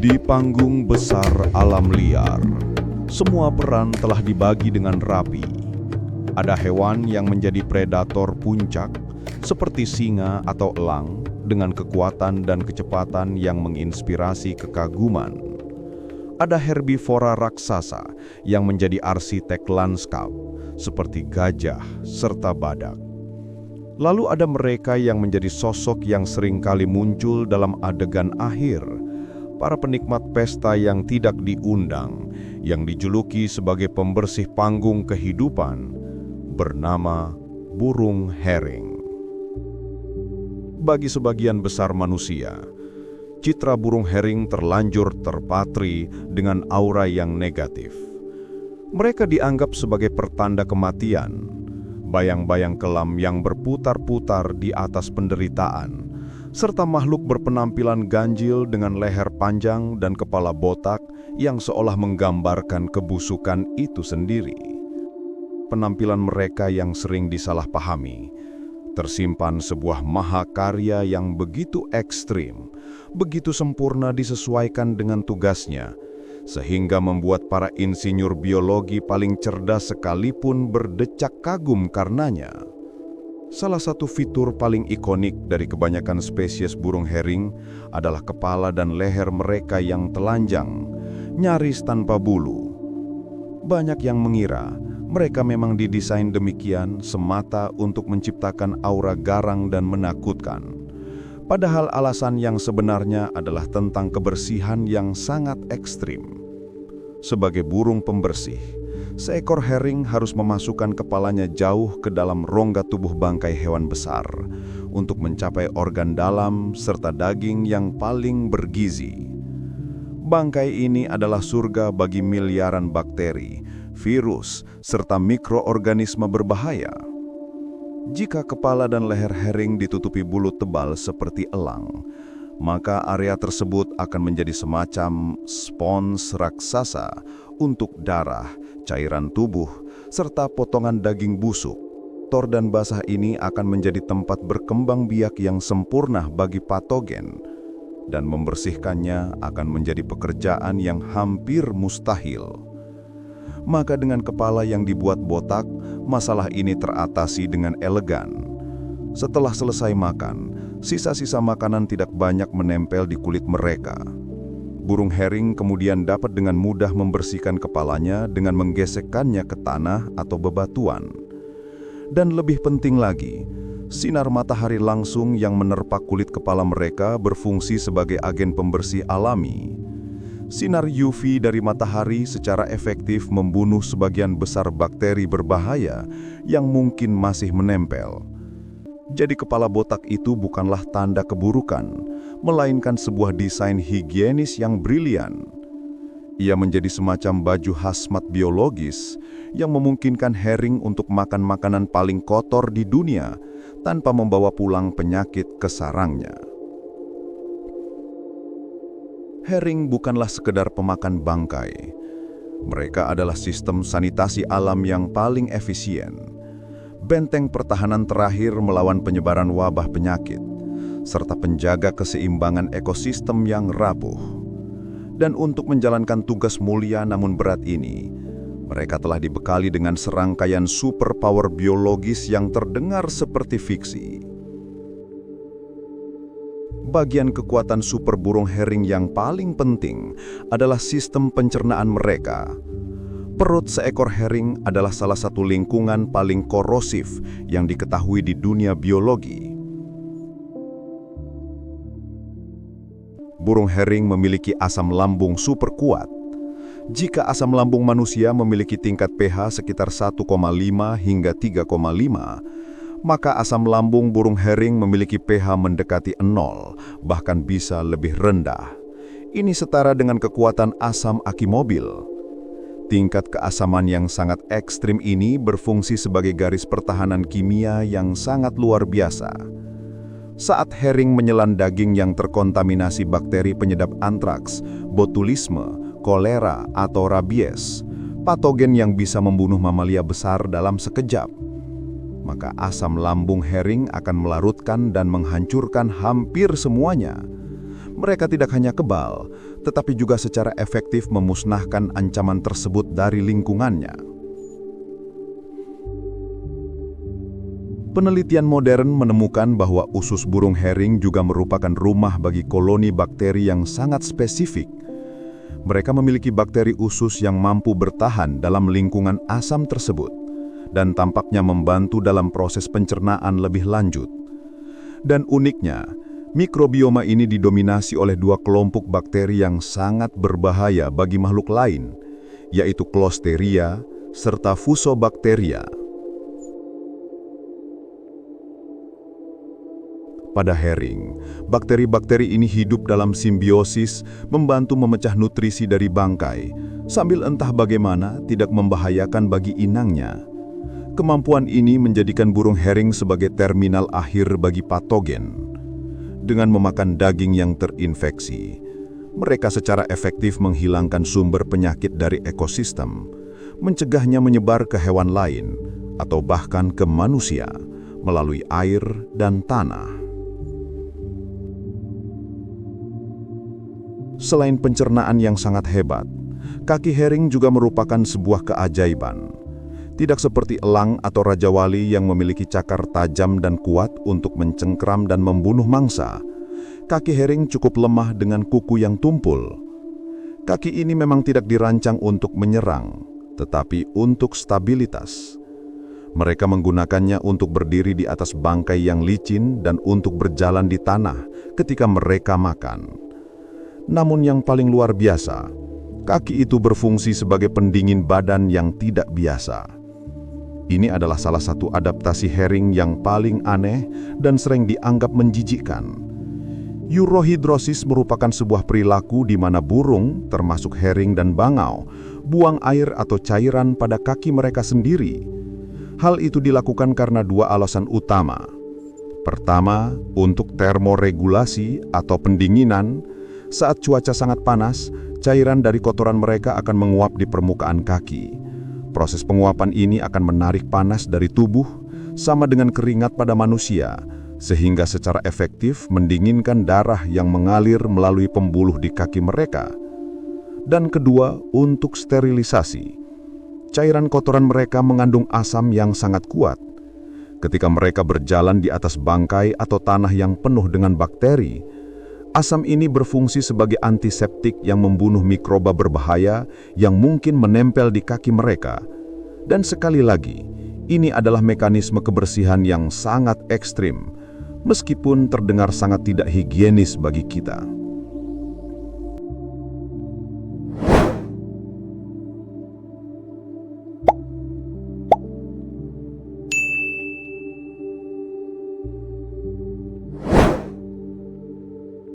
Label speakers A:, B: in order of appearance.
A: Di panggung besar alam liar, semua peran telah dibagi dengan rapi. Ada hewan yang menjadi predator puncak, seperti singa atau elang, dengan kekuatan dan kecepatan yang menginspirasi kekaguman. Ada herbivora raksasa yang menjadi arsitek lanskap, seperti gajah serta badak. Lalu ada mereka yang menjadi sosok yang seringkali muncul dalam adegan akhir, para penikmat pesta yang tidak diundang, yang dijuluki sebagai pembersih panggung kehidupan, bernama burung hering. Bagi sebagian besar manusia, citra burung hering terlanjur terpatri dengan aura yang negatif. Mereka dianggap sebagai pertanda kematian, bayang-bayang kelam yang berputar-putar di atas penderitaan, serta makhluk berpenampilan ganjil dengan leher panjang dan kepala botak yang seolah menggambarkan kebusukan itu sendiri. Penampilan mereka yang sering disalahpahami, tersimpan sebuah mahakarya yang begitu ekstrim, begitu sempurna disesuaikan dengan tugasnya, sehingga membuat para insinyur biologi paling cerdas sekalipun berdecak kagum karenanya. Salah satu fitur paling ikonik dari kebanyakan spesies burung hering adalah kepala dan leher mereka yang telanjang, nyaris tanpa bulu. Banyak yang mengira mereka memang didesain demikian semata untuk menciptakan aura garang dan menakutkan. Padahal alasan yang sebenarnya adalah tentang kebersihan yang sangat ekstrim. Sebagai burung pembersih, seekor hering harus memasukkan kepalanya jauh ke dalam rongga tubuh bangkai hewan besar untuk mencapai organ dalam serta daging yang paling bergizi. Bangkai ini adalah surga bagi miliaran bakteri, virus, serta mikroorganisme berbahaya. Jika kepala dan leher hering ditutupi bulu tebal seperti elang, maka area tersebut akan menjadi semacam spons raksasa untuk darah, cairan tubuh, serta potongan daging busuk. Kotor dan basah ini akan menjadi tempat berkembang biak yang sempurna bagi patogen, dan membersihkannya akan menjadi pekerjaan yang hampir mustahil. Maka dengan kepala yang dibuat botak, masalah ini teratasi dengan elegan. Setelah selesai makan, sisa-sisa makanan tidak banyak menempel di kulit mereka. Burung hering kemudian dapat dengan mudah membersihkan kepalanya dengan menggesekkannya ke tanah atau bebatuan. Dan lebih penting lagi, sinar matahari langsung yang menerpa kulit kepala mereka berfungsi sebagai agen pembersih alami. Sinar UV dari matahari secara efektif membunuh sebagian besar bakteri berbahaya yang mungkin masih menempel. Jadi kepala botak itu bukanlah tanda keburukan, melainkan sebuah desain higienis yang brilian. Ia menjadi semacam baju hazmat biologis yang memungkinkan hering untuk makan makanan paling kotor di dunia tanpa membawa pulang penyakit ke sarangnya. Hering bukanlah sekedar pemakan bangkai. Mereka adalah sistem sanitasi alam yang paling efisien, benteng pertahanan terakhir melawan penyebaran wabah penyakit, serta penjaga keseimbangan ekosistem yang rapuh. Dan untuk menjalankan tugas mulia namun berat ini, mereka telah dibekali dengan serangkaian superpower biologis yang terdengar seperti fiksi. Bagian kekuatan super burung hering yang paling penting adalah sistem pencernaan mereka. Perut seekor hering adalah salah satu lingkungan paling korosif yang diketahui di dunia biologi. Burung hering memiliki asam lambung super kuat. Jika asam lambung manusia memiliki tingkat pH sekitar 1,5 hingga 3,5, maka asam lambung burung hering memiliki pH mendekati 0, bahkan bisa lebih rendah. Ini setara dengan kekuatan asam aki mobil. Tingkat keasaman yang sangat ekstrim ini berfungsi sebagai garis pertahanan kimia yang sangat luar biasa. Saat hering menelan daging yang terkontaminasi bakteri penyedap antraks, botulisme, kolera, atau rabies, patogen yang bisa membunuh mamalia besar dalam sekejap, maka asam lambung hering akan melarutkan dan menghancurkan hampir semuanya. Mereka tidak hanya kebal, tetapi juga secara efektif memusnahkan ancaman tersebut dari lingkungannya. Penelitian modern menemukan bahwa usus burung hering juga merupakan rumah bagi koloni bakteri yang sangat spesifik. Mereka memiliki bakteri usus yang mampu bertahan dalam lingkungan asam tersebut dan tampaknya membantu dalam proses pencernaan lebih lanjut. Dan uniknya, mikrobioma ini didominasi oleh dua kelompok bakteri yang sangat berbahaya bagi makhluk lain, yaitu Clostridia serta Fusobacteria. Pada hering, bakteri-bakteri ini hidup dalam simbiosis, membantu memecah nutrisi dari bangkai, sambil entah bagaimana tidak membahayakan bagi inangnya. Kemampuan ini menjadikan burung hering sebagai terminal akhir bagi patogen. Dengan memakan daging yang terinfeksi, mereka secara efektif menghilangkan sumber penyakit dari ekosistem, mencegahnya menyebar ke hewan lain, atau bahkan ke manusia, melalui air dan tanah. Selain pencernaan yang sangat hebat, kaki hering juga merupakan sebuah keajaiban. Tidak seperti elang atau raja wali yang memiliki cakar tajam dan kuat untuk mencengkram dan membunuh mangsa, kaki hering cukup lemah dengan kuku yang tumpul. Kaki ini memang tidak dirancang untuk menyerang, tetapi untuk stabilitas. Mereka menggunakannya untuk berdiri di atas bangkai yang licin dan untuk berjalan di tanah ketika mereka makan. Namun yang paling luar biasa, kaki itu berfungsi sebagai pendingin badan yang tidak biasa. Ini adalah salah satu adaptasi hering yang paling aneh dan sering dianggap menjijikkan. Urohidrosis merupakan sebuah perilaku di mana burung, termasuk hering dan bangau, buang air atau cairan pada kaki mereka sendiri. Hal itu dilakukan karena dua alasan utama. Pertama, untuk termoregulasi atau pendinginan. Saat cuaca sangat panas, cairan dari kotoran mereka akan menguap di permukaan kaki. Proses penguapan ini akan menarik panas dari tubuh, sama dengan keringat pada manusia, sehingga secara efektif mendinginkan darah yang mengalir melalui pembuluh di kaki mereka. Dan kedua, untuk sterilisasi. Cairan kotoran mereka mengandung asam yang sangat kuat. Ketika mereka berjalan di atas bangkai atau tanah yang penuh dengan bakteri, asam ini berfungsi sebagai antiseptik yang membunuh mikroba berbahaya yang mungkin menempel di kaki mereka. Dan sekali lagi, ini adalah mekanisme kebersihan yang sangat ekstrim, meskipun terdengar sangat tidak higienis bagi kita.